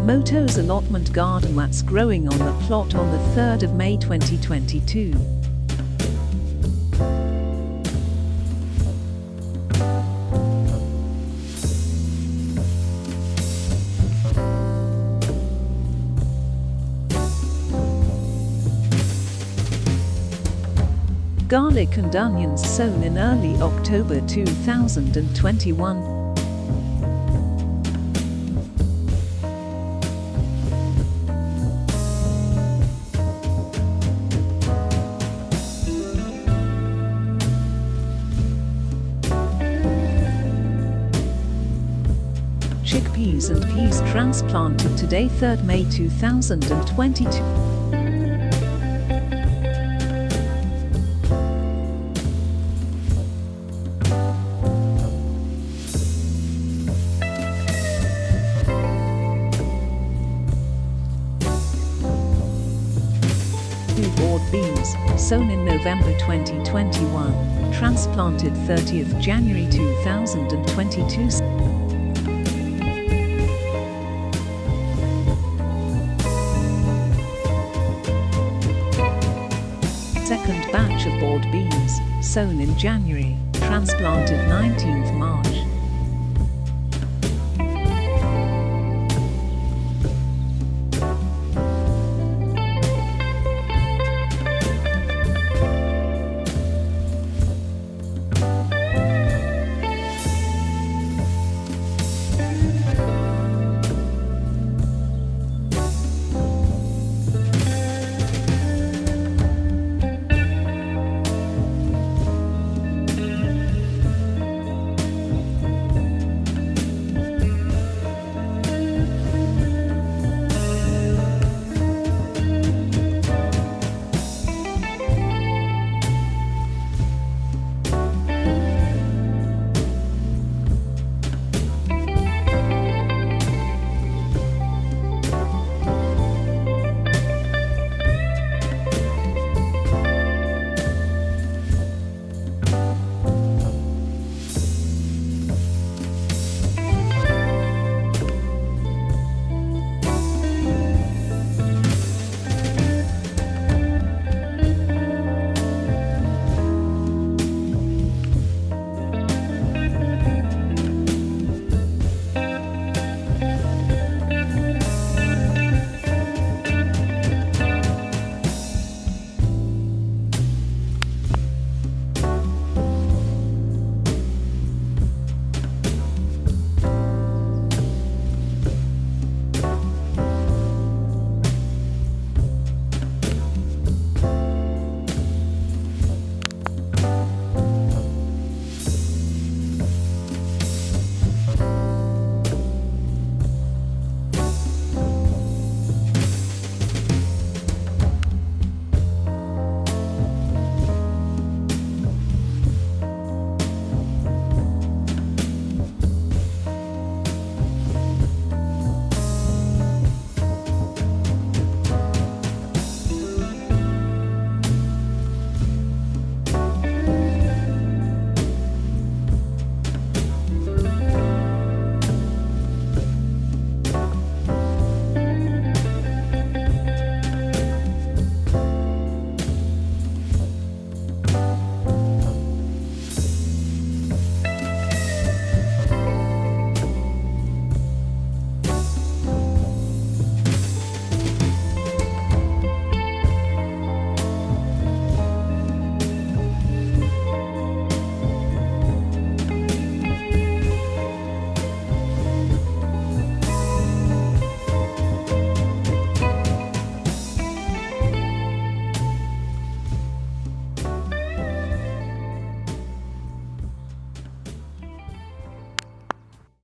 Moto's allotment garden that's growing on the plot on the 3rd of May 2022. Garlic and onions sown in early October 2021. Chickpeas and peas transplanted today 3rd May 2022. Board beans, sown in November 2021, transplanted 30th January 2022. Second batch of board beans, sown in January, transplanted 19th March.